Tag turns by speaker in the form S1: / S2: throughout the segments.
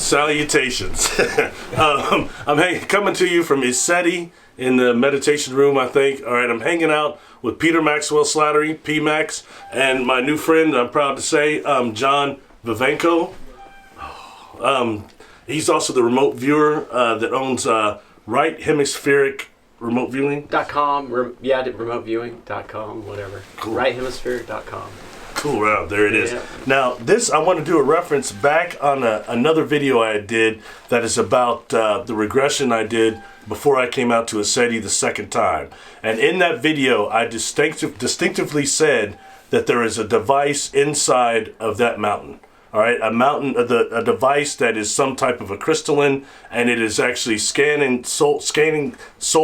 S1: Salutations. I'm coming to you from Isetti in the meditation room, I think. All right, I'm hanging out with Peter Maxwell Slattery, P-Max, and my new friend, I'm proud to say, John Vivanco. He's also the remote viewer that owns Right Hemispheric Remote Viewing.
S2: .com, remoteviewing.com, whatever.
S1: Cool.
S2: Righthemispheric.com.
S1: Cool, wow, there it is.
S2: Yeah.
S1: Now, this, I want to do a reference back on another video I did that is about the regression I did before I came out to Isetti the second time. And in that video, I distinctively said that there is a device inside of that mountain. All right, a device that is some type of a crystalline, and it is actually scanning soul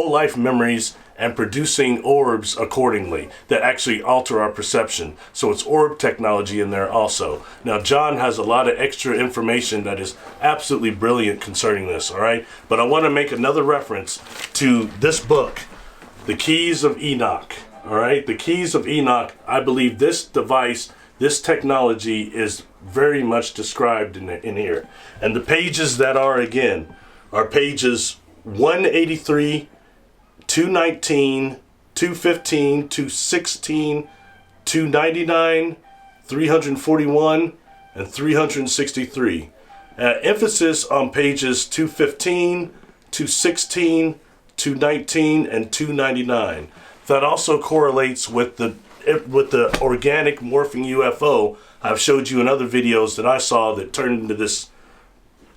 S1: life memories and producing orbs accordingly that actually alter our perception. So it's orb technology in there also. Now, John has a lot of extra information that is absolutely brilliant concerning this, all right? But I want to make another reference to this book, The Keys of Enoch, all right? The Keys of Enoch, I believe this device, this technology is very much described in here. And the pages that are, again, are pages 183, 219, 215, 216, 299, 341, and 363. Emphasis on pages 215, 216, 219, and 299. That also correlates with the organic morphing UFO I've showed you in other videos that I saw that turned into this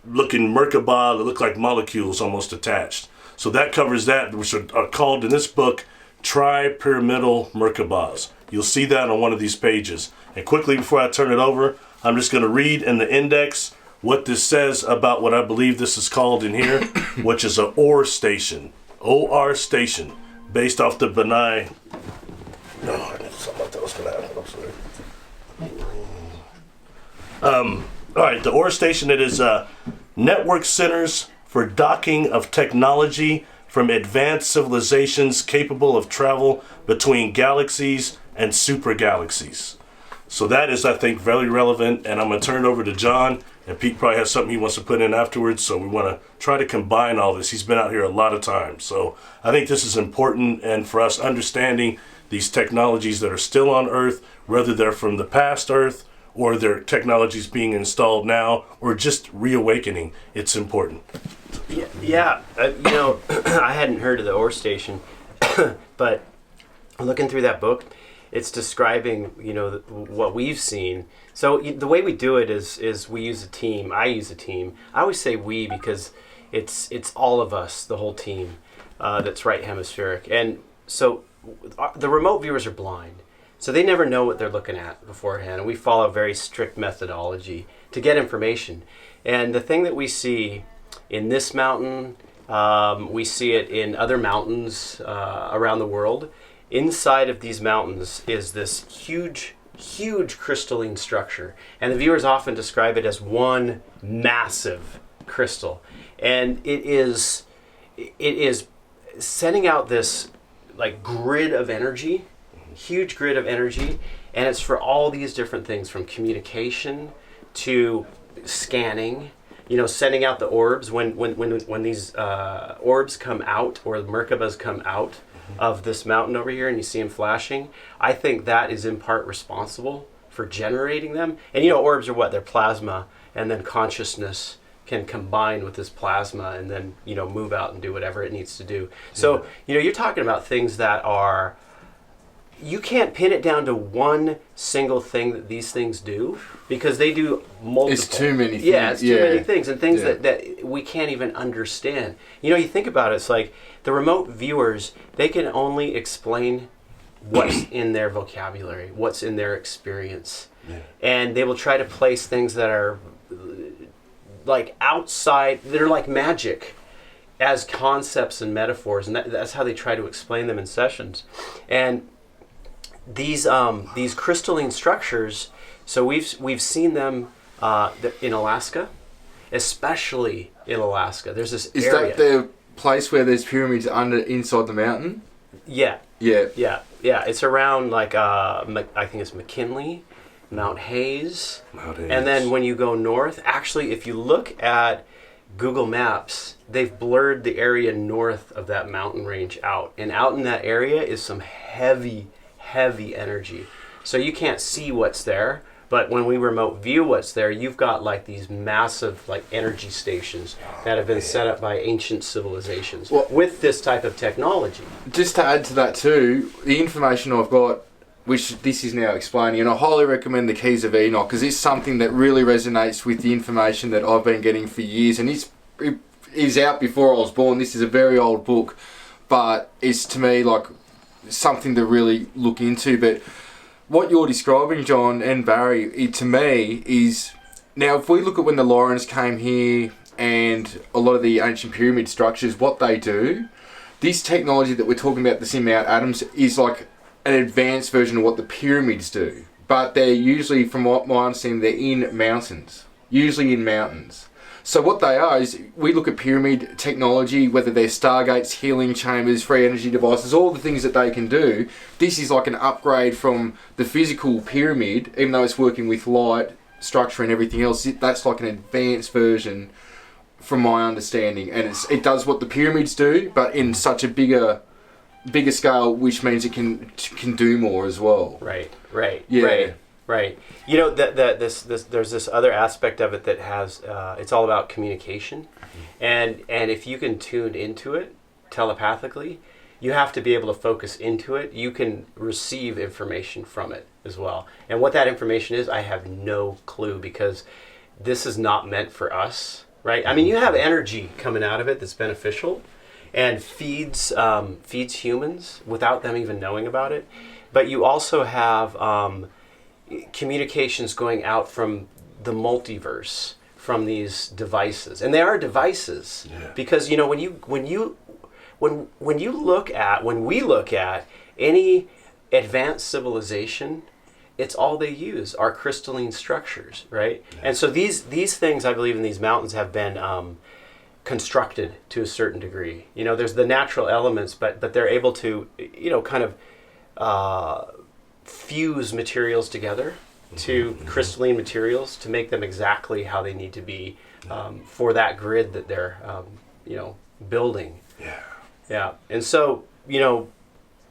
S1: looking Merkabah that look like molecules almost attached. So that covers that, which are called in this book tri-pyramidal Merkabahs. You'll see that on one of these pages. And quickly before I turn it over, I'm just going to read in the index what this says about what I believe this is called in here, which is an OR station. OR station, based off the Benai. No, I knew something like that was going to happen. I'm sorry. All right, the OR station, it is network centers for docking of technology from advanced civilizations capable of travel between galaxies and super galaxies. So that is, I think, very relevant, and I'm going to turn it over to John, and Pete probably has something he wants to put in afterwards, so we want to try to combine all this. He's been out here a lot of times, so I think this is important, and for us understanding these technologies that are still on Earth, whether they're from the past Earth, or their technologies being installed now, or just reawakening, it's important.
S2: Yeah. I hadn't heard of the OR station, but looking through that book, it's describing, what we've seen. So the way we do it is we use a team. I use a team. I always say we because it's all of us, the whole team, that's right hemispheric. And so the remote viewers are blind. So they never know what they're looking at beforehand, and we follow a very strict methodology to get information. And the thing that we see in this mountain, we see it in other mountains around the world. Inside of these mountains is this huge crystalline structure, and the viewers often describe it as one massive crystal. And it is sending out this like grid of energy, huge grid of energy, and it's for all these different things, from communication to scanning, sending out the orbs. When these orbs come out, or the Merkabahs come out of this mountain over here, and you see them flashing, I think that is in part responsible for generating them. And orbs are what? They're plasma, and then consciousness can combine with this plasma and then move out and do whatever it needs to do. So you're talking about things that are, you can't pin it down to one single thing that these things do, because they do multiple.
S3: It's too many things.
S2: Yeah, it's too many things, and things that we can't even understand. You think about it, it's like the remote viewers, they can only explain what's in their vocabulary, what's in their experience. Yeah. And they will try to place things that are like outside, that are like magic, as concepts and metaphors, and that's how they try to explain them in sessions. And these crystalline structures, so we've seen them in Alaska, especially in Alaska. There's this area. Is
S3: that the place where there's pyramids inside the mountain?
S2: Yeah. It's around I think it's McKinley, Mount Hayes.
S1: Mount Hayes.
S2: And then when you go north, actually, if you look at Google Maps, they've blurred the area north of that mountain range out. And out in that area is some heavy, heavy energy. So you can't see what's there. But when we remote view what's there, you've got like these massive like energy stations that have been set up by ancient civilizations with this type of technology.
S3: Just to add to that too, the information I've got, which this is now explaining, and I highly recommend the Keys of Enoch because it's something that really resonates with the information that I've been getting for years, and it is out before I was born. This is a very old book, but it's to me like something to really look into. But what you're describing, John and Barry, to me is, now if we look at when the Lions came here and a lot of the ancient pyramid structures, what they do, this technology that we're talking about, the Mount Adams, is like an advanced version of what the pyramids do. But they're usually, from what my understanding, they're in mountains. Usually in mountains. So what they are is, we look at pyramid technology, whether they're stargates, healing chambers, free energy devices, all the things that they can do. This is like an upgrade from the physical pyramid, even though it's working with light, structure and everything else. That's like an advanced version from my understanding. And it does what the pyramids do, but in such a bigger scale, which means it can do more as well.
S2: Right.
S3: Yeah.
S2: Right. You know, there's this other aspect of it that has, it's all about communication. And if you can tune into it telepathically, you have to be able to focus into it. You can receive information from it as well. And what that information is, I have no clue, because this is not meant for us, right? I mean, you have energy coming out of it that's beneficial and feeds humans without them even knowing about it. But you also have communications going out from the multiverse, from these devices, and they are devices, because you know, when we look at any advanced civilization, it's all they use are crystalline structures, right? And so these things, I believe, in these mountains have been constructed to a certain degree. You know, there's the natural elements, but they're able to, you know, kind of fuse materials together to crystalline materials to make them exactly how they need to be for that grid that they're you know, building. Yeah. And so, you know,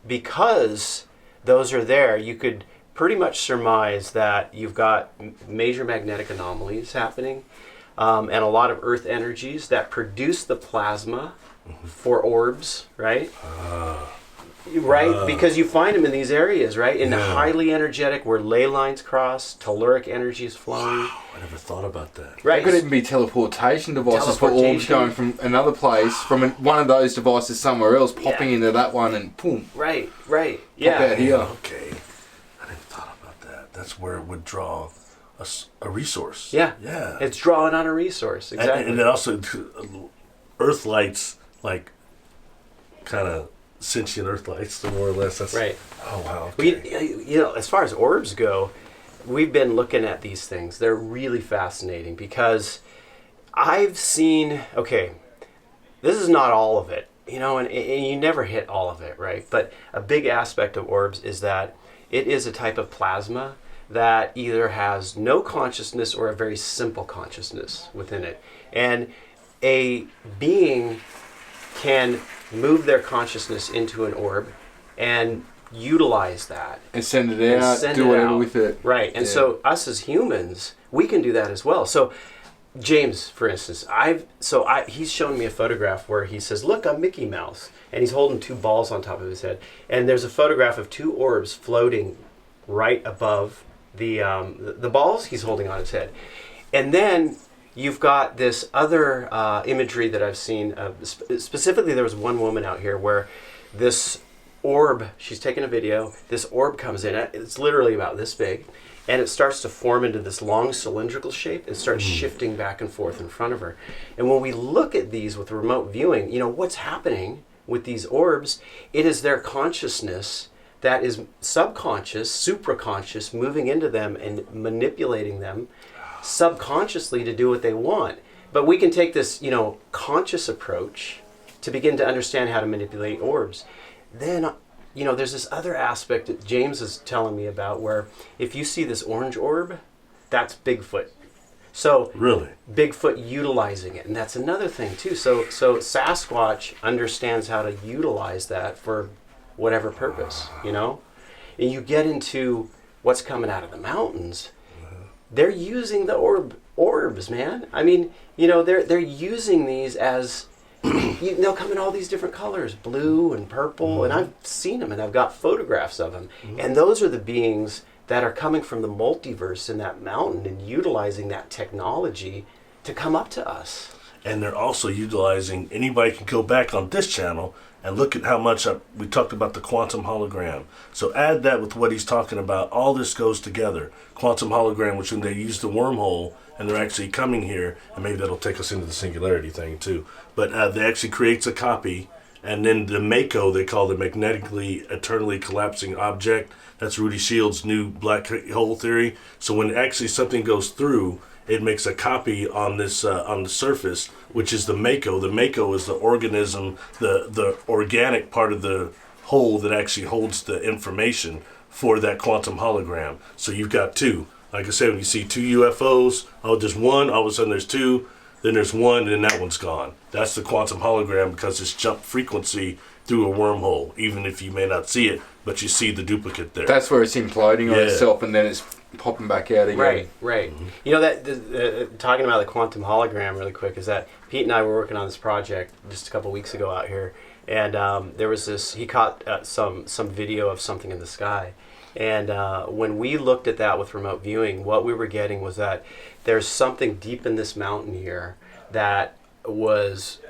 S2: because those are there, you could pretty much surmise that you've got major magnetic anomalies happening, and a lot of earth energies that produce the plasma for orbs, right? Right, because you find them in these areas, right? In highly energetic, where ley lines cross, telluric energy is flowing.
S1: Wow, I never thought about that.
S3: There
S2: Right.
S3: could even be teleportation devices for orbs going from another place, from one of those devices somewhere else, popping into that one and boom.
S2: Right, yeah.
S3: Pop out here.
S1: Okay, I never thought about that. That's where it would draw a resource.
S2: Yeah. It's drawing on a resource, exactly.
S1: And then also, earth lights, like, kind of sentient earth lights, more or less. That's
S2: right.
S1: Oh wow. Okay.
S2: You know, as far as orbs go, we've been looking at these things. They're really fascinating, because I've seen, okay, this is not all of it, you know, and you never hit all of it, right? But a big aspect of orbs is that it is a type of plasma that either has no consciousness or a very simple consciousness within it. And a being can move their consciousness into an orb and utilize that.
S3: And send it out, do whatever with it.
S2: Right. And so us as humans, we can do that as well. So James, for instance, he's showing me a photograph where he says, look, I'm Mickey Mouse. And he's holding two balls on top of his head. And there's a photograph of two orbs floating right above the balls he's holding on his head. And then you've got this other imagery that I've seen. Specifically, there was one woman out here where this orb, she's taking a video, this orb comes in. It's literally about this big. And it starts to form into this long cylindrical shape and starts shifting back and forth in front of her. And when we look at these with remote viewing, you know, what's happening with these orbs, it is their consciousness that is subconscious, supraconscious, moving into them and manipulating them subconsciously to do what they want. But we can take this, you know, conscious approach to begin to understand how to manipulate orbs. Then there's this other aspect that James is telling me about where if you see this orange orb, that's Bigfoot. So
S1: really,
S2: Bigfoot utilizing it, and that's another thing too. So Sasquatch understands how to utilize that for whatever purpose, And you get into what's coming out of the mountains. They're using the orbs, man. I mean, they're using these as they'll come in all these different colors, blue and purple, and I've seen them and I've got photographs of them. And those are the beings that are coming from the multiverse in that mountain and utilizing that technology to come up to us.
S1: And they're also utilizing, anybody can go back on this channel and look at how much we talked about the quantum hologram. So add that with what he's talking about. All this goes together. Quantum hologram, which when they use the wormhole and they're actually coming here, and maybe that'll take us into the singularity thing too. But they actually creates a copy, and then the Mako, they call the magnetically eternally collapsing object. That's Rudy Shields' new black hole theory. So when actually something goes through, it makes a copy on this on the surface, which is the Mako. The Mako is the organism, the organic part of the whole that actually holds the information for that quantum hologram. So you've got two. Like I said, when you see two UFOs, there's one, all of a sudden there's two, then there's one, and then that one's gone. That's the quantum hologram because it's jump frequency through a wormhole, even if you may not see it, but you see the duplicate there.
S3: That's where it's imploding on itself, and then it's popping back out again.
S2: Right. That talking about the quantum hologram really quick is that Pete and I were working on this project just a couple weeks ago out here, and there was this. He caught some video of something in the sky, and when we looked at that with remote viewing, what we were getting was that there's something deep in this mountain here that was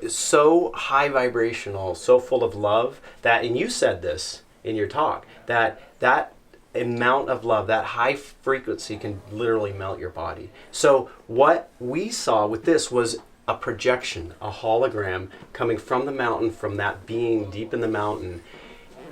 S2: so high vibrational, so full of love that, and you said this in your talk, that amount of love, that high frequency can literally melt your body. So what we saw with this was a projection, a hologram coming from the mountain, from that being deep in the mountain,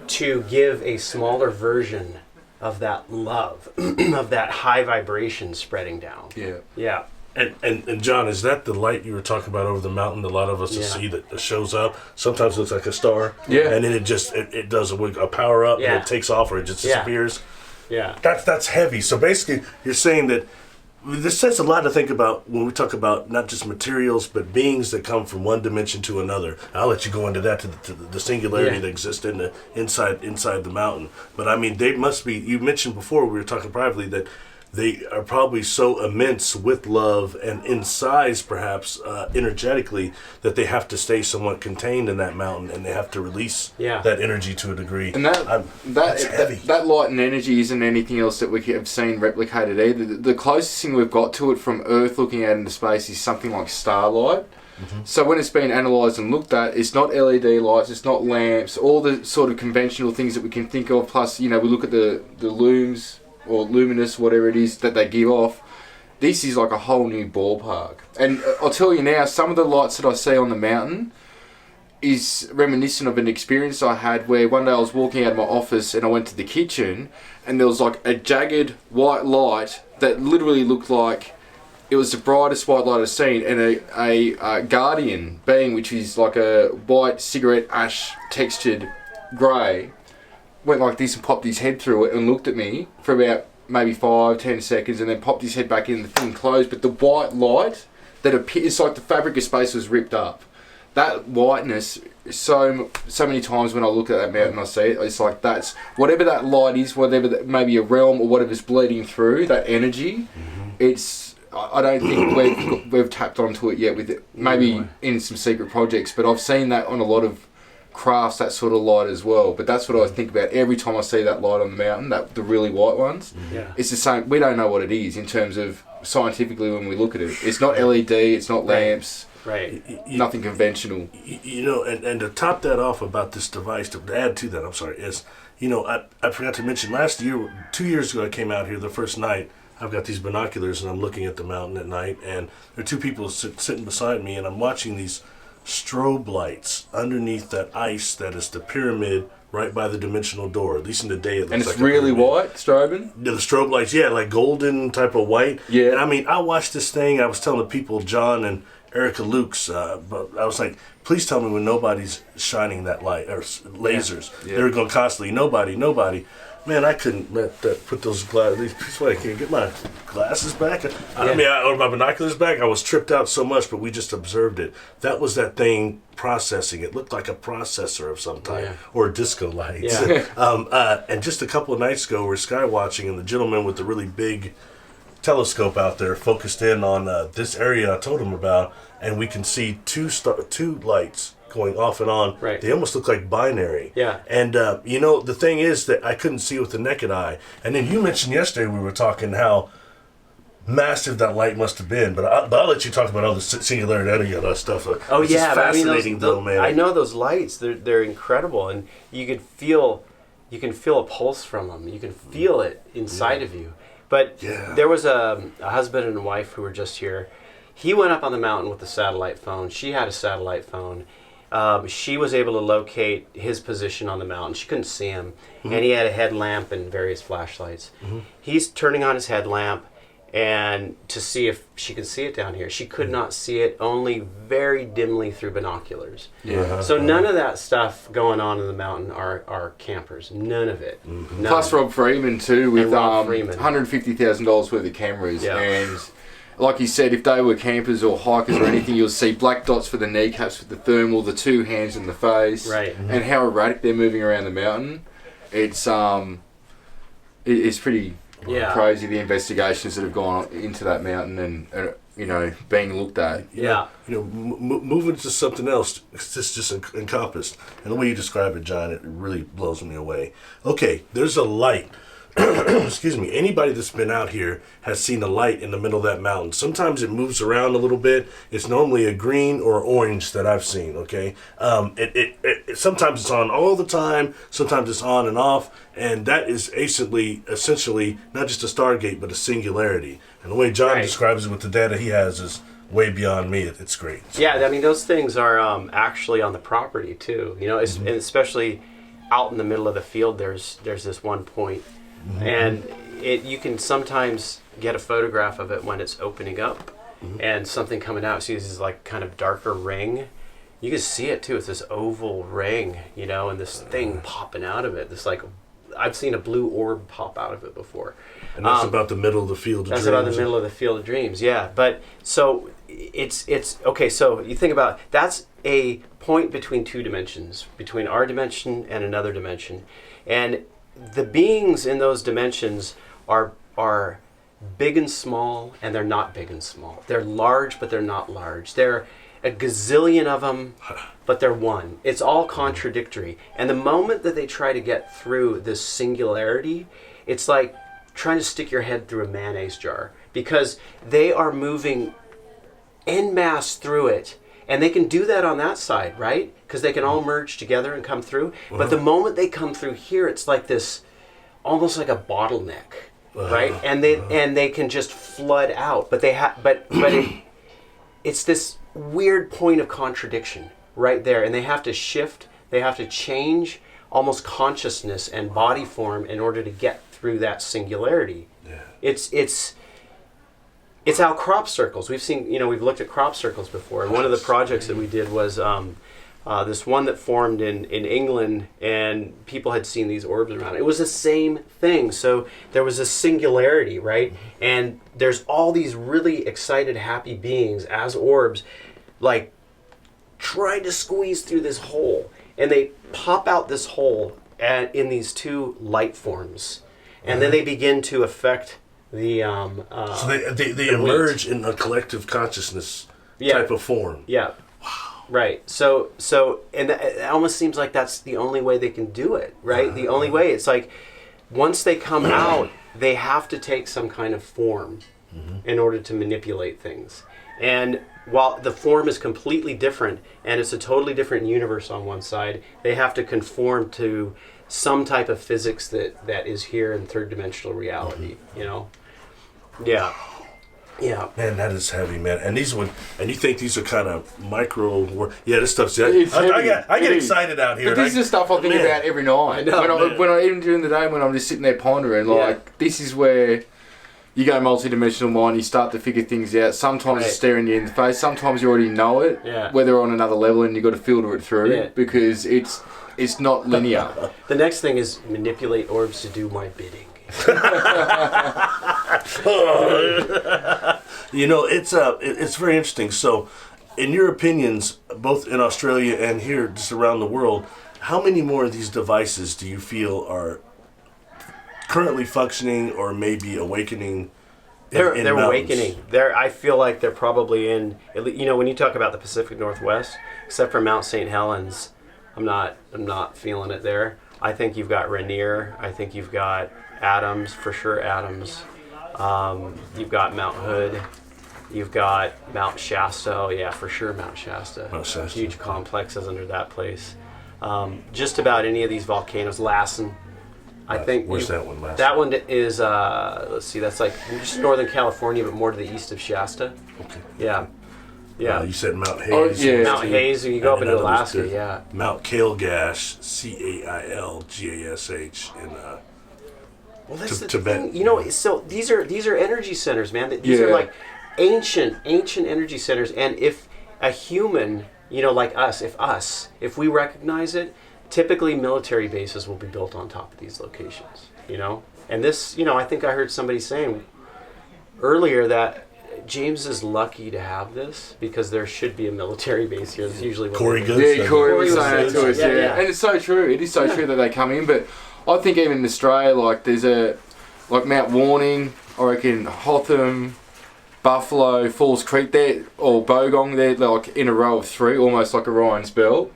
S2: to give a smaller version of that love, of that high vibration spreading down. Yeah.
S1: And John, is that the light you were talking about over the mountain? A lot of us will see that shows up. Sometimes it looks like a star.
S3: Yeah.
S1: And then it just it does a power up and it takes off or it just disappears.
S2: Yeah.
S1: That's heavy. So basically, you're saying that this says a lot to think about when we talk about not just materials but beings that come from one dimension to another. I'll let you go into that to the singularity that exists in the inside the mountain. But I mean, they must be. You mentioned before we were talking privately that they are probably so immense with love and in size, perhaps energetically, that they have to stay somewhat contained in that mountain, and they have to release that energy to a degree.
S3: And that's heavy. That light and energy isn't anything else that we have seen replicated either. The closest thing we've got to it from Earth looking out into space is something like starlight. Mm-hmm. So when it's been analysed and looked at, it's not LED lights, it's not lamps, all the sort of conventional things that we can think of. Plus, we look at the looms, or luminous, whatever it is that they give off. This is like a whole new ballpark. And I'll tell you now, some of the lights that I see on the mountain is reminiscent of an experience I had where one day I was walking out of my office and I went to the kitchen and there was like a jagged white light that literally looked like it was the brightest white light I've seen, and a guardian being, which is like a white cigarette ash textured grey, went like this and popped his head through it and looked at me for about maybe 5-10 seconds and then popped his head back in, the thing closed. But the white light that appears, it's like the fabric of space was ripped up. That whiteness, so many times when I look at that mountain I see it, it's like that's, whatever that light is, whatever that, maybe a realm or whatever's bleeding through, that energy, it's, I don't think we've tapped onto it yet with it, maybe in some secret projects, but I've seen that on a lot of crafts, that sort of light as well. But that's what I think about every time I see that light on the mountain, the really white ones. It's the same. We don't know what it is in terms of scientifically when we look at it. It's not LED, it's not lamps, nothing conventional.
S1: And to top that off about this device, to add to that, I'm sorry, is, I forgot to mention, 2 years ago I came out here the first night. I've got these binoculars and I'm looking at the mountain at night, and there are two people sitting beside me, and I'm watching these strobe lights underneath that ice that is the pyramid right by the dimensional door. At least in the day it looks like.
S3: And it's really white, strobing?
S1: The strobe lights, like golden type of white.
S3: Yeah.
S1: And I mean, I watched this thing, I was telling the people, John and Erica Luke's, but I was like, please tell me when nobody's shining that light, or lasers.
S3: Yeah.
S1: They were going constantly, nobody. Man, I couldn't put those glasses. I can't get my glasses back. Or my binoculars back. I was tripped out so much, but we just observed it. That was that thing processing. It looked like a processor of some type, or disco lights.
S3: Yeah.
S1: And just a couple of nights ago, we were sky watching, and the gentleman with the really big telescope out there focused in on this area I told him about, and we can see two lights going off and on.
S2: Right.
S1: They almost look like binary.
S2: Yeah.
S1: And the thing is that I couldn't see with the naked eye. And then you mentioned yesterday, we were talking how massive that light must have been. But I'll let you talk about all the singularity and all that stuff. It's just fascinating, man.
S2: I know those lights. They're incredible, and you can feel a pulse from them. You can feel it inside of you. But there was a husband and a wife who were just here. He went up on the mountain with a satellite phone. She had a satellite phone. She was able to locate his position on the mountain. She couldn't see him. Mm-hmm. And he had a headlamp and various flashlights. Mm-hmm. He's turning on his headlamp and to see if she could see it down here. She could not see it, only very dimly through binoculars. Yeah. So none of that stuff going on in the mountain are campers. None of it.
S3: Mm-hmm. Plus Rob Freeman too, with
S2: Freeman.
S3: $150,000 worth of cameras.
S2: Yeah.
S3: And like you said, if they were campers or hikers or anything, you'll see black dots for the kneecaps with the thermal, the two hands in the face,
S2: right? Mm-hmm.
S3: And how erratic they're moving around the mountain. It's pretty crazy, the investigations that have gone into that mountain and being looked at.
S2: Yeah.
S1: Moving to something else, it's just encompassed. And the way you describe it, John, it really blows me away. Okay, there's a light. Excuse me. Anybody that's been out here has seen a light in the middle of that mountain. Sometimes it moves around a little bit. It's normally a green or orange that I've seen. Okay. It sometimes it's on all the time. Sometimes it's on and off. And that is essentially not just a Stargate, but a singularity. And the way John describes it with the data he has is way beyond me. It's great.
S2: Yeah, I mean, those things are actually on the property too. And especially out in the middle of the field, there's this one point. Mm-hmm. And you can sometimes get a photograph of it when it's opening up, and something coming out. So this is like kind of darker ring. You can see it too. It's this oval ring, and this thing popping out of it. This I've seen a blue orb pop out of it before.
S1: And that's about the middle of the field of dreams.
S2: That's about the middle of the field of dreams. Yeah, but so it's okay. So you think about that's a point between two dimensions, between our dimension and another dimension, and the beings in those dimensions are big and small, and they're not big and small. They're large, but they're not large. They're a gazillion of them, but they're one. It's all contradictory. And the moment that they try to get through this singularity, it's like trying to stick your head through a mayonnaise jar, because they are moving en masse through it. And they can do that on that side, right? Because they can all merge together and come through. But the moment they come through here, it's like this, almost like a bottleneck, right? And they can just flood out. But it's this weird point of contradiction right there. And they have to shift. They have to change almost consciousness and body form in order to get through that singularity. Yeah. It's how crop circles. We've seen, we've looked at crop circles before, and one of the projects that we did was this one that formed in England, and people had seen these orbs around. It was the same thing. So there was a singularity, right? And there's all these really excited, happy beings as orbs, like trying to squeeze through this hole, and they pop out this hole in these two light forms, and then they begin to affect the
S1: so they emerge in a collective consciousness type of form.
S2: Yeah. Wow. Right. So and it almost seems like that's the only way they can do it, right? The only way. It's like once they come out, they have to take some kind of form in order to manipulate things. And while the form is completely different and it's a totally different universe on one side, they have to conform to some type of physics that is here in third dimensional reality, Yeah. Yeah.
S1: Man, that is heavy, man. And you think these are kind of micro? Yeah, this stuff's. I get excited out here.
S3: But this is stuff I think about every night.
S2: I know,
S3: when I even during the day when I'm just sitting there pondering, this is where you go multi-dimensional mind, you start to figure things out. Sometimes it's staring you in the face. Sometimes you already know it, whether on another level, and you've got to filter it through because it's not linear.
S2: The next thing is manipulate orbs to do my bidding.
S1: You know, it's very interesting. So, in your opinions, both in Australia and here, just around the world, how many more of these devices do you feel are currently functioning or maybe awakening?
S2: They're awakening. I feel like they're probably in. You know, when you talk about the Pacific Northwest, except for Mount St. Helens, I'm not feeling it there. I think you've got Rainier. I think you've got Adams, for sure. Adams. You've got Mount Hood. You've got Mount Shasta. Oh yeah, for sure, Mount Shasta. Huge complexes under that place. Just about any of these volcanoes. Lassen. I think.
S1: Where's that one? Lassen?
S2: That one is. Let's see. That's like just Northern California, but more to the east of Shasta.
S1: Okay.
S2: Yeah. Yeah.
S1: You said Mount Hayes.
S2: Mount Hayes, and you go up into Alaska. Yeah.
S1: Mount Cailgash, Cailgash, in
S2: well, that's the
S1: Tibet.
S2: thing. You know, so these are energy centers, man. These are like ancient energy centers. And if a human, you know, like us, if we recognize it, typically military bases will be built on top of these locations. You know, and this, you know, I think I heard somebody saying earlier that James is lucky to have this because there should be a military base here. That's usually what
S1: Corey Goods.
S3: Yeah, Corey was saying that to us. Yeah, and it's so true. It is so true that they come in, but I think even in Australia, like there's like Mount Warning, I reckon Hotham, Buffalo, Falls Creek, or Bogong, they're like in a row of 3, almost like Orion's Belt.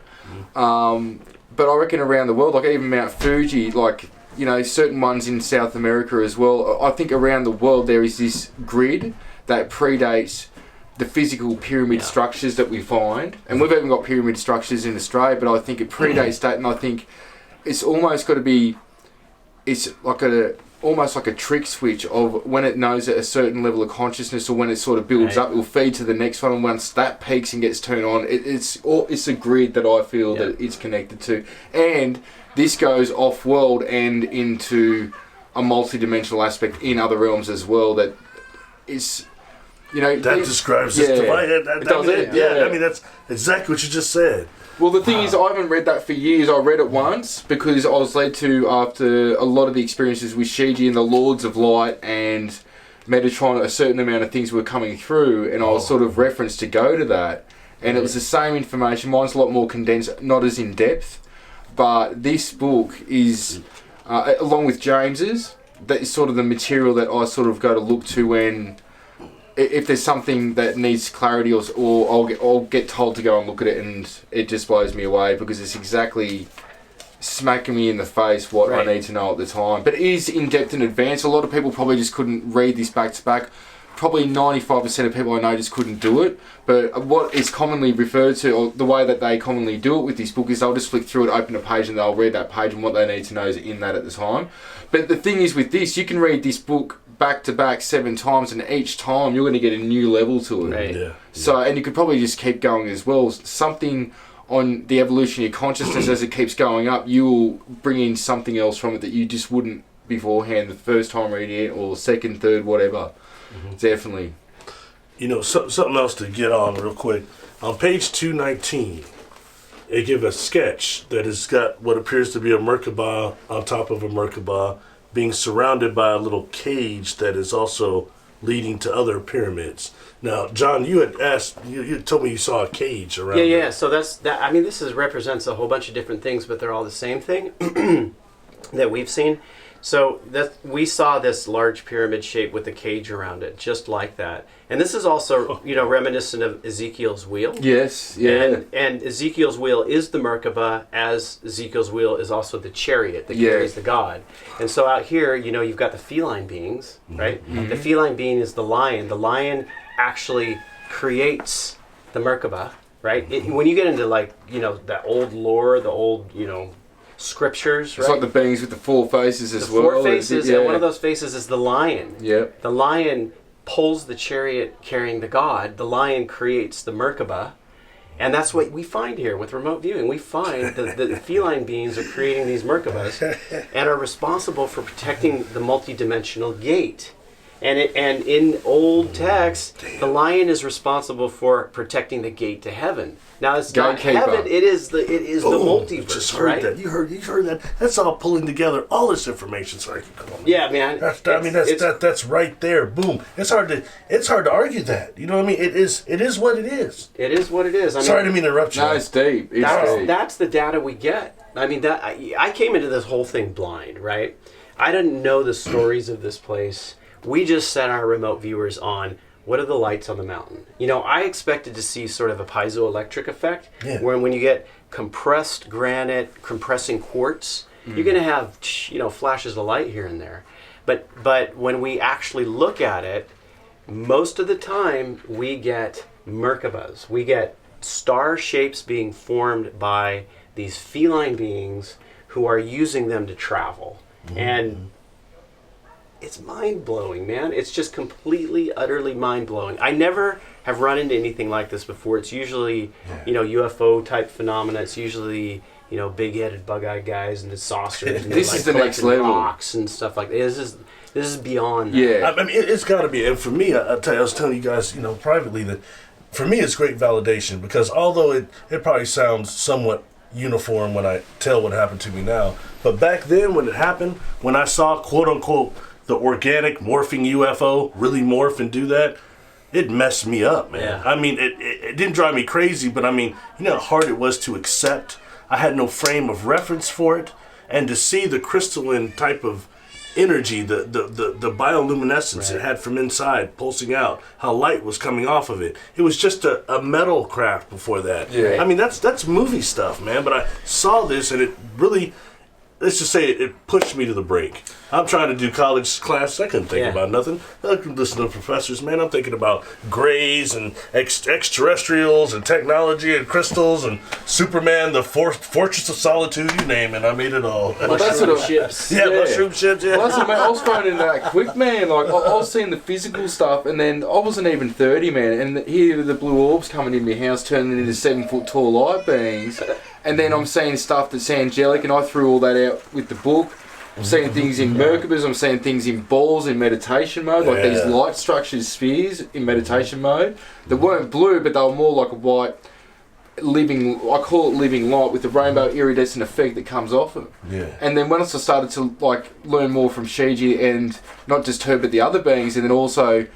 S3: But I reckon around the world, like even Mount Fuji, like, you know, certain ones in South America as well. I think around the world there is this grid that predates the physical pyramid structures that we find. And we've even got pyramid structures in Australia, but I think it predates that, and I think it's almost got to be, it's like almost like a trick switch of when it knows at a certain level of consciousness, or when it sort of builds up, it will feed to the next one, and once that peaks and gets turned on, it's a grid that I feel that it's connected to. And this goes off-world and into a multi-dimensional aspect in other realms as well, that is, you know...
S1: That describes this device. I mean, that's exactly what you just said.
S3: Well, the thing is, I haven't read that for years. I read it once because I was led to, after a lot of the experiences with Shiji and the Lords of Light and Metatron, a certain amount of things were coming through, and I was sort of referenced to go to that. And it was the same information. Mine's a lot more condensed, not as in depth. But this book is, along with James's, that is sort of the material that I sort of go to look to when, if there's something that needs clarity, or I'll get told to go and look at it, and it just blows me away because it's exactly smacking me in the face what I need to know at the time. But it is in depth and advanced. A lot of people probably just couldn't read this back to back. Probably 95% of people I know just couldn't do it. But what is commonly referred to, or the way that they commonly do it with this book, is they'll just flick through it, open a page, and they'll read that page, and what they need to know is in that at the time. But the thing is with this, you can read this book back to back 7 times, and each time you're going to get a new level to it.
S2: Right. Yeah.
S3: So, and you could probably just keep going as well. Something on the evolution of your consciousness as it keeps going up, you will bring in something else from it that you just wouldn't beforehand the first time reading it, or second, third, whatever. Definitely.
S1: You know, something else to get on real quick. On page 219, it gives a sketch that has got what appears to be a Merkabah on top of a Merkabah, being surrounded by a little cage that is also leading to other pyramids. Now, John, you had asked, you told me you saw a cage around.
S2: Yeah. So that's that. I mean, represents a whole bunch of different things, but they're all the same thing that we've seen. So we saw this large pyramid shape with a cage around it, just like that. And this is also, you know, reminiscent of Ezekiel's wheel.
S3: Yes, yeah.
S2: And Ezekiel's wheel is the Merkabah, as Ezekiel's wheel is also the chariot that carries the god. And so out here, you know, you've got the feline beings, right? Mm-hmm. The feline being is the lion. The lion actually creates the Merkabah, right? When you get into, like, you know, that old lore, the old, you know, scriptures, right?
S3: It's like the beings with the 4 faces as well.
S2: 4 faces, and one of those faces is the lion.
S3: Yep.
S2: The lion pulls the chariot carrying the god. The lion creates the Merkabah. And that's what we find here with remote viewing. We find that the feline beings are creating these Merkabahs and are responsible for protecting the multidimensional gate. And in old text, the lion is responsible for protecting the gate to heaven. Now it's not heaven; it is the multiverse.
S1: Just heard that. You heard that. That's all pulling together all this information. Sorry,
S2: yeah, man.
S1: That's right there. Boom. It's hard to argue that. You know what I mean? It is what it is.
S2: It is what it is.
S1: Sorry to interrupt you.
S3: No, it's deep.
S2: That's the data we get. I mean, I came into this whole thing blind, right? I didn't know the stories of this place. We just set our remote viewers on what are the lights on the mountain. You know, I expected to see sort of a piezoelectric effect, where when you get compressed granite, compressing quartz, you're going to have, flashes of light here and there. But when we actually look at it, most of the time we get Merkabahs. We get star shapes being formed by these feline beings who are using them to travel. And it's mind-blowing, man. It's just completely, utterly mind-blowing. I never have run into anything like this before. It's usually, UFO-type phenomena. It's usually, big-headed, bug-eyed guys and the saucers. And
S3: this is the next level.
S2: Rocks and stuff like that. This is beyond that.
S3: Yeah.
S1: I mean, it's got to be. And for me, I was telling you guys, privately that for me it's great validation because although it probably sounds somewhat uniform when I tell what happened to me now, but back then when it happened, when I saw quote-unquote the organic morphing UFO really morph and do that, it messed me up, man.
S2: Yeah.
S1: I mean, it didn't drive me crazy, but I mean, you know how hard it was to accept. I had no frame of reference for it, and to see the crystalline type of energy, the bioluminescence it had from inside pulsing out, how light was coming off of it. It was just a metal craft before that.
S3: Yeah.
S1: I mean, that's movie stuff, man. But I saw this, and it really, let's just say it pushed me to the brink. I'm trying to do college class. I couldn't think about nothing. I couldn't listen to professors, man. I'm thinking about grays and extraterrestrials and technology and crystals and Superman, the Fortress of Solitude, you name it. I made it all.
S3: Well, that's what
S2: ships.
S1: Mushroom ships,
S3: Well, that's what, man, I was thrown into that quick, man. Like, I was seeing the physical stuff, and then I wasn't even 30, man. And here the blue orbs coming in my house, turning into 7-foot tall light beings. And then I'm seeing stuff that's angelic, and I threw all that out with the book. I'm seeing things in Merkabahs, I'm seeing things in balls in meditation mode, like these light structured spheres in meditation mode. They weren't blue, but they were more like a white, I call it living light with the rainbow iridescent effect that comes off it.
S1: Yeah.
S3: And then once I started to learn more from Shiji and not just her but the other beings, and then also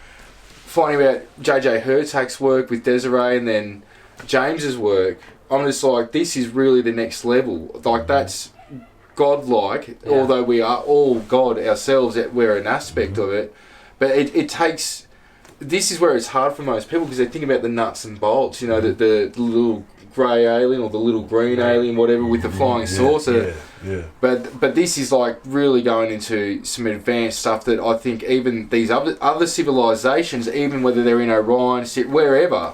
S3: finding out JJ Hertak's work with Desiree and then James's work, I'm just like, this is really the next level. Like, that's godlike, although we are all God ourselves, we're an aspect of it. But it takes, this is where it's hard for most people because they think about the nuts and bolts, the little grey alien or the little green alien, whatever, with the flying saucer. But this is like really going into some advanced stuff that I think even these other civilizations, even whether they're in Orion, wherever,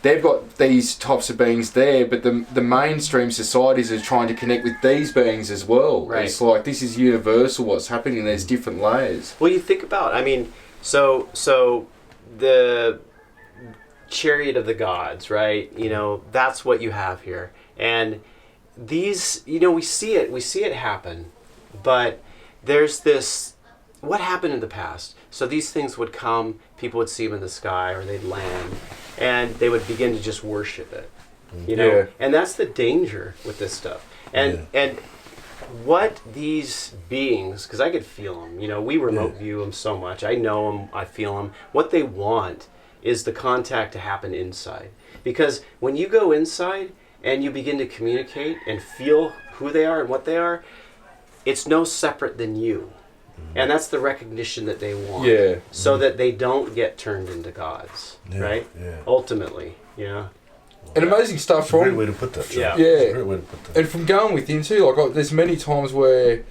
S3: they've got these types of beings there, but the mainstream societies are trying to connect with these beings as well.
S2: Right.
S3: It's like, this is universal what's happening, there's different layers.
S2: Well, you think about, so the chariot of the gods, right? That's what you have here. And these, we see it happen, but there's this, what happened in the past? So these things would come, people would see them in the sky, or they'd land, and they would begin to just worship it, and that's the danger with this stuff. And what these beings, because I could feel them, we remote view them so much, I know them, I feel them. What they want is the contact to happen inside, because when you go inside and you begin to communicate and feel who they are and what they are, it's no separate than you. And that's the recognition that they want, so that they don't get turned into gods, right? Yeah. Ultimately, And
S3: amazing stuff from...
S1: Great way to put that.
S3: Yeah.
S1: Great way to put that.
S3: And from going within too, there's many times where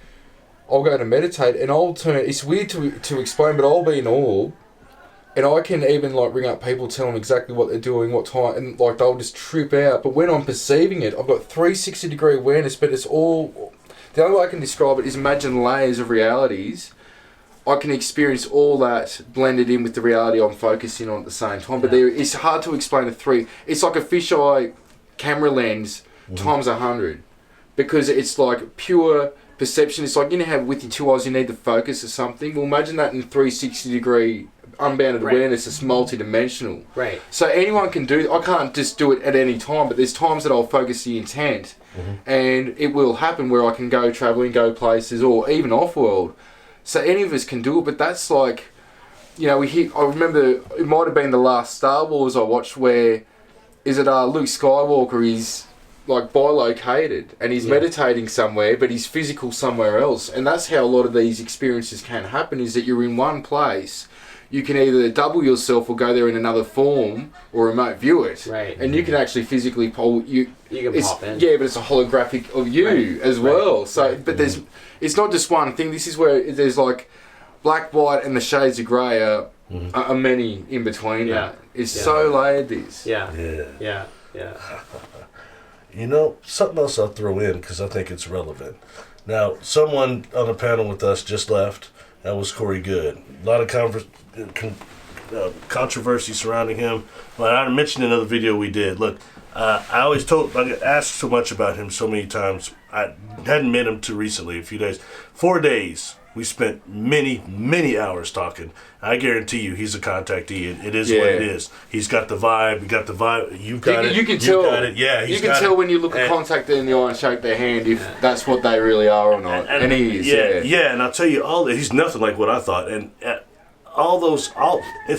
S3: I'll go to meditate and I'll turn... It's weird to explain, but I'll be in orb, and I can even ring up people, tell them exactly what they're doing, what time, and they'll just trip out. But when I'm perceiving it, I've got 360-degree awareness, but it's all... The only way I can describe it is imagine layers of realities. I can experience all that blended in with the reality I'm focusing on at the same time. But it's hard to explain it's like a fisheye camera lens times 100. Because it's like pure perception. It's like, you know how with your two eyes you need to focus or something? Well, imagine that in 360-degree unbounded awareness. It's multi-dimensional.
S2: Right.
S3: So anyone can do. I can't just do it at any time, but there's times that I'll focus the intent, and it will happen where I can go travelling, go places, or even off-world. So any of us can do it, but that's like, you know, I remember it might have been the last Star Wars I watched where, Luke Skywalker is like bilocated and he's meditating somewhere, but he's physical somewhere else. And that's how a lot of these experiences can happen, is that you're in one place. You can either double yourself or go there in another form or remote view it.
S2: Right.
S3: And you can actually physically you
S2: can pop in.
S3: Yeah, but it's a holographic of you as well. So, but it's not just one thing. This is where there's like black, white, and the shades of grey are many in between.
S2: Yeah.
S3: It's so layered, this.
S2: Yeah.
S1: You know, something else I'll throw in because I think it's relevant. Now, someone on the panel with us just left. That was Corey Good. A lot of controversy surrounding him. But I mentioned in another video we did. Look, I asked so much about him so many times. I hadn't met him too recently, a few days. 4 days. We spent many, many hours talking. I guarantee you he's a contactee. It is what it is. He's got the vibe. You got the vibe. You've got it.
S3: You can tell.
S1: Got it. Yeah,
S3: you can tell when you look a contactor in the eye and shake their hand if that's what they really are or not. And he is.
S1: Yeah, and I'll tell you, he's nothing like what I thought. And it's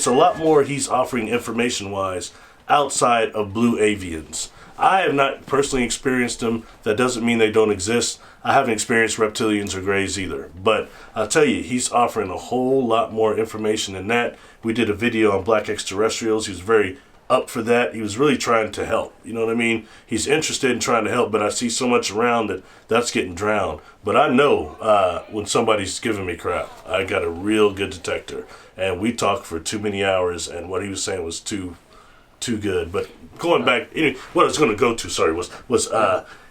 S1: a lot more he's offering information-wise outside of blue avians. I have not personally experienced them. That doesn't mean they don't exist. I haven't experienced reptilians or greys either. But I'll tell you, he's offering a whole lot more information than that. We did a video on black extraterrestrials. He was very up for that. He was really trying to help. You know what I mean? He's interested in trying to help, but I see so much around that's getting drowned. But I know when somebody's giving me crap. I got a real good detector. And we talked for too many hours, and what he was saying was too good. But going back, what I was going to go to, was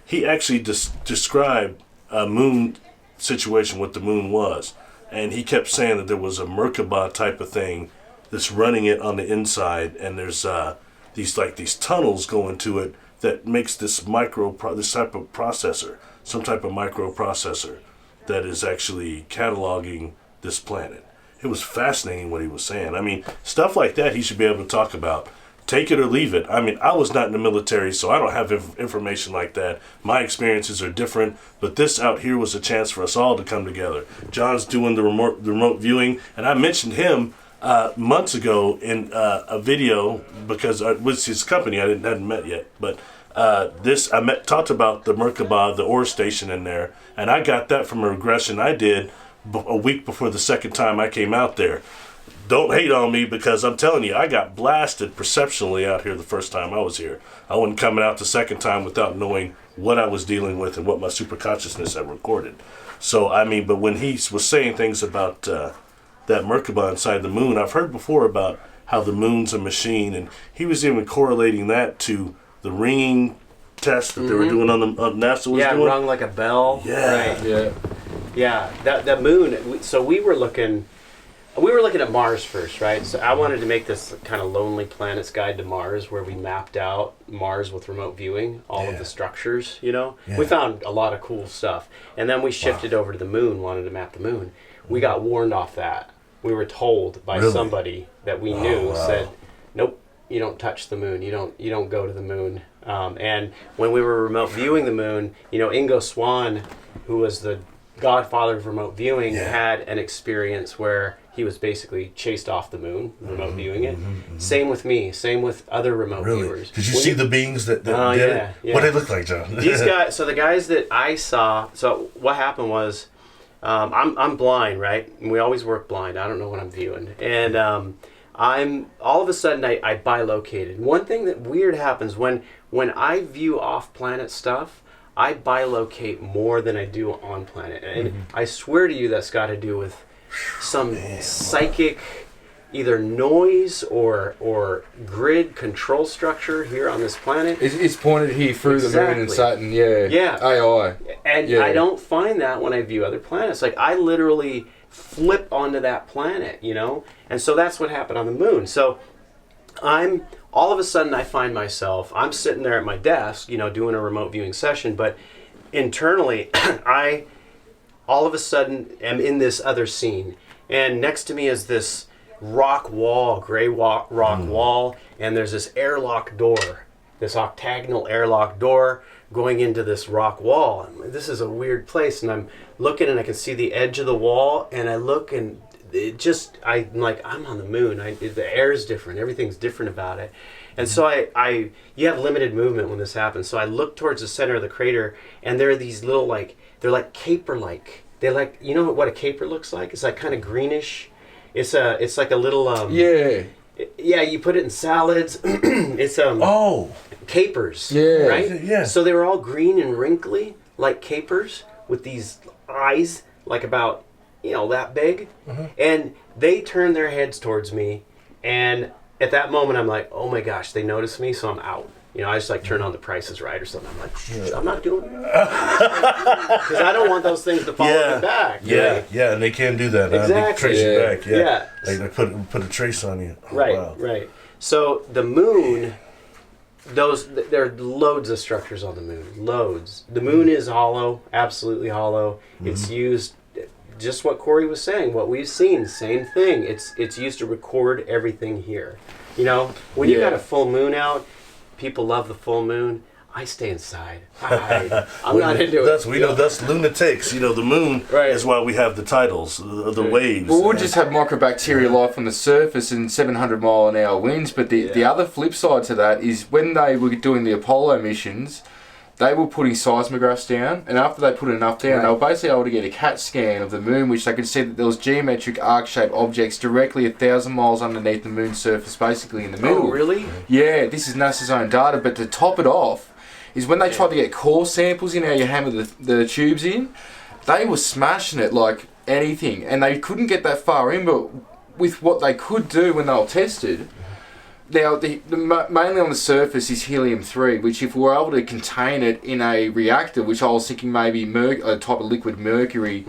S1: he actually described a moon situation, what the moon was, and he kept saying that there was a Merkabah type of thing that's running it on the inside, and there's these tunnels going to it that makes this type of processor, some type of microprocessor that is actually cataloging this planet. It was fascinating what he was saying. I mean, stuff like that he should be able to talk about. Take it or leave it. I mean, I was not in the military, so I don't have information like that. My experiences are different, but this out here was a chance for us all to come together. John's doing the remote viewing, and I mentioned him months ago in a video because with his company I hadn't met yet. But talked about the Merkabah, the Orbs station in there, and I got that from a regression I did a week before the second time I came out there. Don't hate on me because I'm telling you, I got blasted perceptually out here the first time I was here. I wasn't coming out the second time without knowing what I was dealing with and what my superconsciousness had recorded. So, I mean, but when he was saying things about that Merkabah inside the moon, I've heard before about how the moon's a machine, and he was even correlating that to the ringing test that they were doing on NASA was doing.
S2: Yeah, rung like a bell.
S1: Yeah.
S2: Right. Yeah. That moon, so we were looking at Mars first, right? So I wanted to make this kind of Lonely Planets Guide to Mars where we mapped out Mars with remote viewing, all of the structures, Yeah. We found a lot of cool stuff. And then we shifted over to the moon, wanted to map the moon. We got warned off that. We were told by somebody that we knew said, nope, you don't touch the moon. You don't go to the moon. And when we were remote viewing the moon, Ingo Swann, who was the godfather of remote viewing, had an experience where he was basically chased off the moon, remote viewing it. Same with me. Same with other remote viewers.
S1: Did you see the beings that did it? Yeah. What did they look like, John?
S2: These guys. So the guys that I saw. So what happened was, I'm blind, right? And we always work blind. I don't know what I'm viewing, and I'm all of a sudden I bilocated. One thing that weird happens when I view off-planet stuff, I bilocate more than I do on planet, and I swear to you that's got to do with some psychic either noise or grid control structure here on this planet.
S3: It's pointed here through the moon and Saturn, AI.
S2: And I don't find that when I view other planets. Like, I literally flip onto that planet, And so that's what happened on the moon. So all of a sudden I find myself, I'm sitting there at my desk, doing a remote viewing session, but internally all of a sudden am in this other scene, and next to me is this rock wall, gray rock wall, and there's this airlock door, this octagonal airlock door going into this rock wall. This is a weird place, and I'm looking and I can see the edge of the wall, and I look and I'm like, I'm on the moon. The air is different. Everything's different about it. And so you have limited movement when this happens. So I look towards the center of the crater, and there are these little, they're like caper-like. They're like, you know what a caper looks like? It's like kind of greenish. It's like a little,
S3: yeah,
S2: you put it in salads. It's, capers.
S3: Yeah.
S2: Right?
S1: Yeah.
S2: So they were all green and wrinkly, like capers, with these eyes, like about, that big. Mm-hmm. And they turned their heads towards me, and at that moment I'm like, oh my gosh, they noticed me, so I'm out. I just turn on The Price is Right or something. I'm like, I'm not doing it. Because I don't want those things to follow me back.
S1: Yeah,
S2: right?
S1: yeah, and they can do that.
S2: Exactly.
S1: They trace you back. Yeah.
S2: Yeah.
S1: They put a trace on you. Oh,
S2: Right,
S1: wow.
S2: right. So the moon, there are loads of structures on the moon. Loads. The moon is hollow, absolutely hollow. Mm-hmm. It's used, just what Corey was saying, what we've seen, same thing. It's used to record everything here. When you got a full moon out, people love the full moon. I stay inside. I hide. I'm not into it.
S1: We know that's lunatics. The moon is why we have the titles, the waves.
S3: Well, we'll just have microbacteria life on the surface and 700-mile-an-hour winds. But the other flip side to that is when they were doing the Apollo missions, they were putting seismographs down, and after they put enough down, they were basically able to get a CAT scan of the moon, which they could see that there was geometric arc-shaped objects directly 1,000 miles underneath the moon's surface, basically in the middle.
S2: Oh, really?
S3: Yeah, this is NASA's own data, but to top it off is when they tried to get core samples in, how you hammer the tubes in, they were smashing it like anything, and they couldn't get that far in, but with what they could do when they were tested. Now, mainly on the surface is helium-3, which if we were able to contain it in a reactor, which I was thinking maybe a type of liquid mercury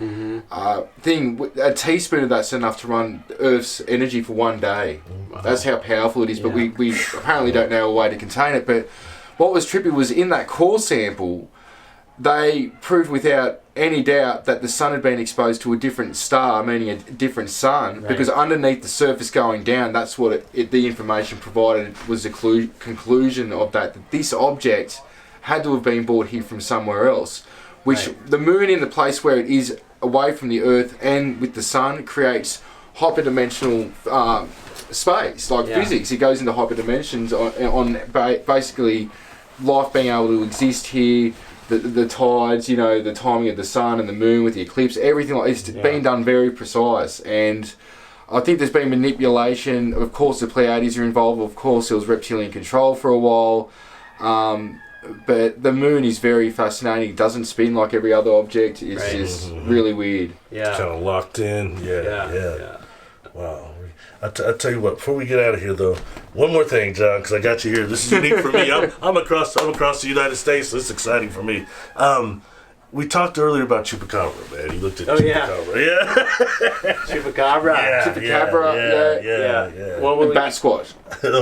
S3: thing, a teaspoon of that's enough to run Earth's energy for 1 day. Wow. That's how powerful it is, but we apparently don't know a way to contain it. But what was trippy was in that core sample, they proved without any doubt that the sun had been exposed to a different star, meaning a different sun, because underneath the surface going down, that's what the information provided was the conclusion of that this object had to have been brought here from somewhere else, which the moon in the place where it is away from the Earth and with the sun creates hyperdimensional space, like physics. It goes into hyperdimensions on basically life being able to exist here. The tides, the timing of the sun and the moon with the eclipse, everything it's been done very precise. And I think there's been manipulation. Of course, the Pleiades are involved. Of course, there was reptilian control for a while. But the moon is very fascinating. It doesn't spin like every other object. It's just really weird.
S1: Yeah. Kind of locked in. Yeah. Wow. I tell you what, before we get out of here, though, one more thing, John, because I got you here. This is unique for me. I'm across the United States, so this is exciting for me. We talked earlier about Chupacabra, man. You looked at Chupacabra. Yeah.
S2: Chupacabra.
S1: Yeah.
S2: Well,
S3: Bat Squatch.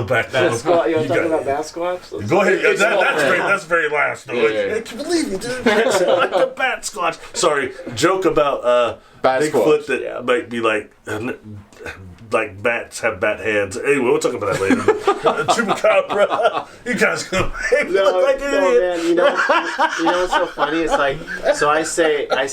S2: Bat Squatch. You want to talk about Bat Squatch?
S1: Go ahead. That's very last, though.
S3: Yeah.
S1: I can't believe you did like the Bat Squatch. Sorry, joke about Bigfoot that might be like bats have bat hands. Anyway, we'll talk about that later. Chupacabra. You guys gonna make me look like an idiot.
S2: Man, you know what's so funny? It's like, so I say Bat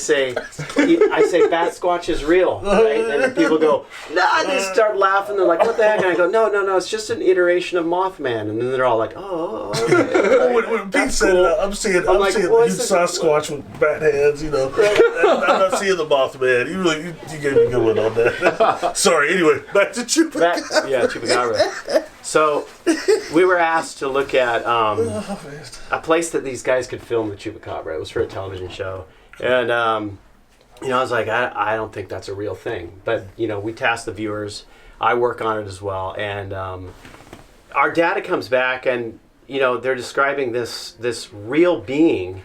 S2: Squatch is real, right? And people go, nah, they start laughing. They're like, what the heck? And I go, no, it's just an iteration of Mothman. And then they're all like, oh, okay.
S1: When Pete said, I'm seeing a huge Sasquatch with bat hands, I'm not seeing the Mothman. You gave me a good one on that. Sorry, anyway. Back to Chupacabra.
S2: Chupacabra. So, we were asked to look at a place that these guys could film the Chupacabra. It was for a television show. And, I was like, I don't think that's a real thing. But, we tasked the viewers. I work on it as well. And our data comes back and, they're describing this real being.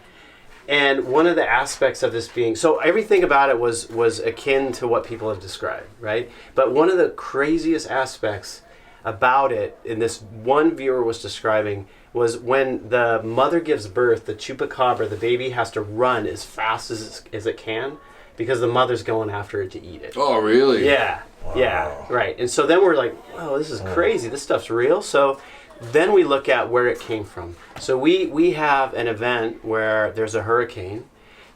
S2: And one of the aspects of this being, so everything about it was akin to what people have described, right? But one of the craziest aspects about it, and this one viewer was describing, was when the mother gives birth, the Chupacabra, the baby has to run as fast as it can because the mother's going after it to eat it.
S3: Oh, really?
S2: Yeah. Yeah, right. And so then we're like, oh, this is crazy. This stuff's real. So then we look at where it came from. So we have an event where there's a hurricane.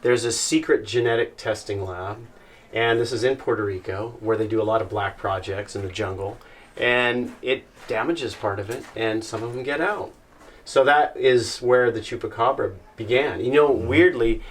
S2: There's a secret genetic testing lab. And this is in Puerto Rico, where they do a lot of black projects in the jungle. And it damages part of it, and some of them get out. So that is where the Chupacabra began. You know, weirdly,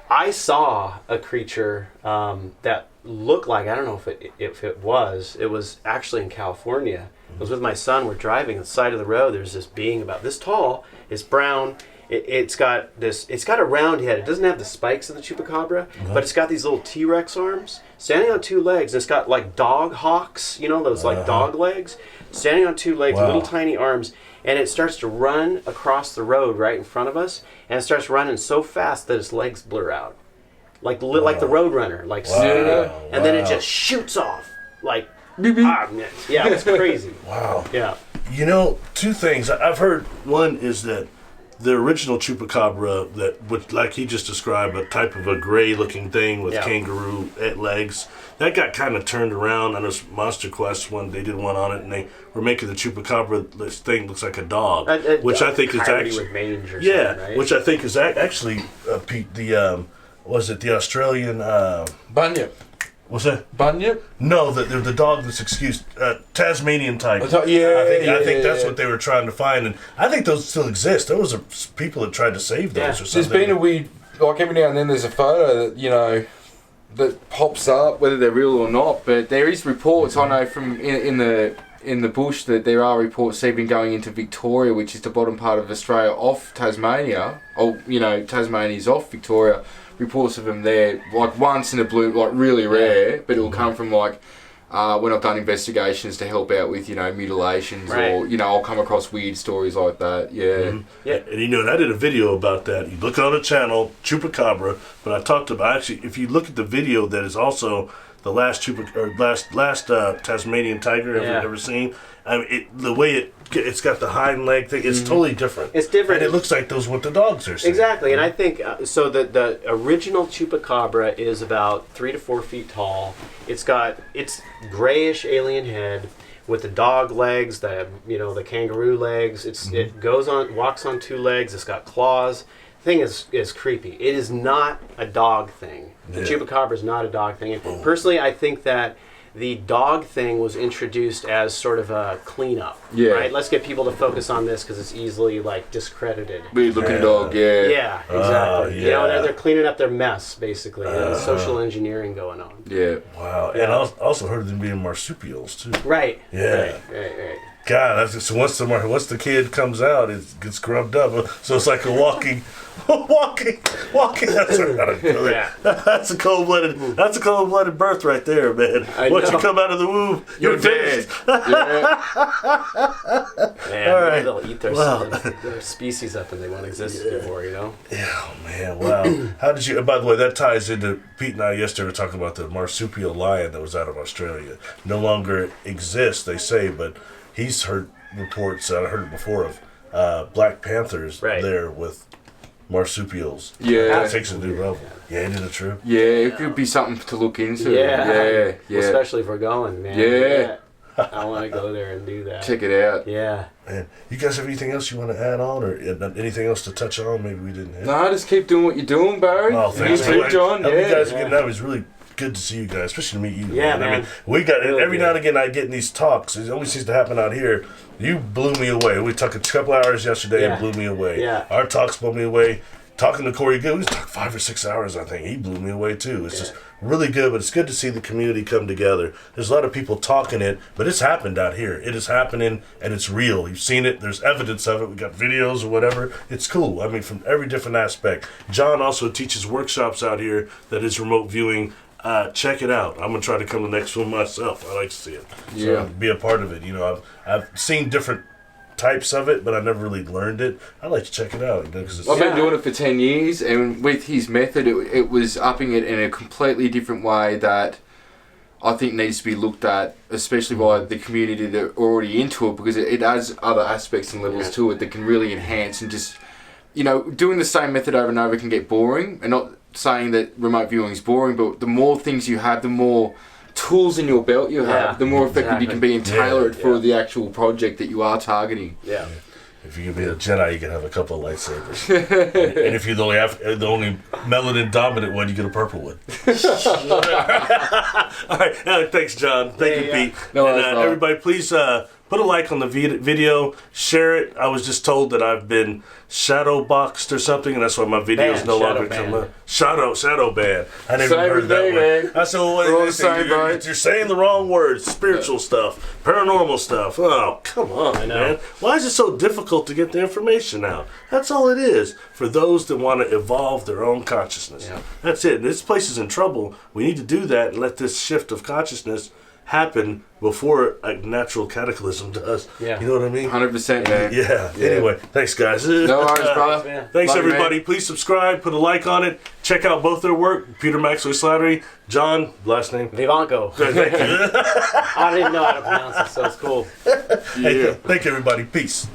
S2: I saw a creature that looked like, I don't know if it was actually in California. I was with my son, we're driving on the side of the road, there's this being about this tall, it's brown, it's got a round head, it doesn't have the spikes of the Chupacabra, but it's got these little T-Rex arms, standing on 2 legs, and it's got like dog hocks, you know, those like dog legs, standing on 2 legs, little tiny arms, and it starts to run across the road right in front of us, and it starts running so fast that its legs blur out. Like the road runner, like speeding, and then it just shoots off, like, yeah, it's crazy.
S1: Wow.
S2: Yeah.
S1: You know, 2 things I've heard. One is that the original Chupacabra, that like he just described, a type of a gray-looking thing with kangaroo legs, that got kind of turned around. I know Monster Quest they did one on it, and they were making the Chupacabra. This thing looks like a dog, which I think is actually
S2: with mange or something, right?
S1: which I think is actually Pete, the was it the Australian
S3: Bunyip.
S1: What's that?
S3: Bunyip?
S1: No, the dog that's excused, Tasmanian tiger.
S3: I think
S1: that's what they were trying to find, and I think those still exist. There was people that tried to save those or something.
S3: There's been a weird, like every now and then there's a photo that, you know, that pops up, whether they're real or not, but there is reports, I know from in the bush, that there are reports even going into Victoria, which is the bottom part of Australia, off Tasmania, or, you know, Tasmania's off Victoria, reports of them there, like once in a blue, like really rare, but it'll come from like, when I've done investigations to help out with, you know, mutilations, or, you know, I'll come across weird stories like that,
S1: Yeah, and you know, and I did a video about that. You look on the channel, Chupacabra, but I talked about, actually, if you look at the video, that is also the last Tasmanian tiger I've ever seen. I mean, the way it's got the hind leg thing, it's totally different.
S2: It's different.
S1: And it looks like those what the dogs are seeing.
S2: Exactly, and I think, so the original Chupacabra is about 3 to 4 feet tall. It's got its grayish alien head with the dog legs, the kangaroo legs. It walks on 2 legs. It's got claws. The thing is creepy. It is not a dog thing. The Chupacabra is not a dog thing. And personally, I think that the dog thing was introduced as sort of a cleanup. Right? Let's get people to focus on this because it's easily like discredited.
S3: Weird looking dog,
S2: Yeah, exactly. You know, they're cleaning up their mess basically. There's social engineering going on.
S3: Yeah.
S1: Wow. And I also heard them being marsupials too.
S2: Right.
S1: Yeah.
S2: Right.
S1: God, so once the kid comes out, it gets grubbed up. So it's like a walking. That's a cold-blooded birth right there, man. Once you come out of the womb, you're dead.
S2: Man, all right. They'll eat their species up and they won't exist anymore, you know?
S1: Yeah, oh, man, wow. How did you, by the way, that ties into, Pete and I yesterday were talking about the marsupial lion that was out of Australia. No longer exists, they say, but he's heard reports, I heard it before, of Black Panthers there with marsupials.
S3: Yeah.
S1: It takes a new level. Yeah, isn't it true?
S3: Yeah, it could be something to look into. Yeah.
S2: Especially if we're going, man.
S3: Yeah.
S2: I want to go there and do that.
S3: Check it out.
S2: Yeah.
S1: Man, you guys have anything else you want to add on, or anything else to touch on? Maybe we didn't hit.
S3: No, just keep doing what you're doing, Barry.
S1: Oh, thanks.
S3: You too, John.
S1: You guys are getting out. It was really good to see you guys, especially to meet you.
S2: Yeah, man.
S1: I mean, we got every now and again. I get in these talks. It always seems to happen out here. You blew me away. We took a couple hours yesterday and blew me away.
S2: Yeah.
S1: Our talks blew me away. Talking to Corey Good, we talked 5 or 6 hours, I think. He blew me away, too. It's just really good, but it's good to see the community come together. There's a lot of people talking it, but it's happened out here. It is happening, and it's real. You've seen it. There's evidence of it. We got videos or whatever. It's cool. I mean, from every different aspect. John also teaches workshops out here that is remote viewing. Check it out. I'm going to try to come to the next one myself. I like to see it. So be a part of it. You know, I've seen different types of it, but I never really learned it. I like to check it out. You know, 'cause
S3: I've been doing it for 10 years, and with his method, it was upping it in a completely different way that I think needs to be looked at, especially by the community that are already into it, because it has other aspects and levels to it that can really enhance, and just, you know, doing the same method over and over can get boring, and not saying that remote viewing is boring, but the more things you have, the more tools in your belt you have, the more effective you can be and tailor it for the actual project that you are targeting.
S2: Yeah.
S1: If you can be a Jedi, you can have a couple of lightsabers. And if you're the only melanin dominant one, you get a purple one. All right, thanks, John. Thank you, Pete.
S3: No,
S1: and everybody, please put a like on the video, share it. I was just told that I've been shadow boxed or something, and that's why my videos no longer come up. Shadow ban. I never heard that one. I said, well, you're saying the wrong words. Spiritual stuff, paranormal stuff. Oh, come on, man. Why is it so difficult to get the information out? That's all it is for those that want to evolve their own consciousness. Yeah. That's it. This place is in trouble. We need to do that and let this shift of consciousness happen before a natural cataclysm does. Yeah. You know what I mean?
S3: 100%, man.
S1: Yeah. Anyway, thanks, guys.
S3: No worries, brother.
S1: Thanks, everybody. Man. Please subscribe, put a like on it. Check out both their work. Peter Maxwell, Slattery. John, last name?
S2: Vivanco.
S1: Thank you.
S2: I didn't even know how to pronounce it, so it's cool.
S1: Hey, thank you, everybody. Peace.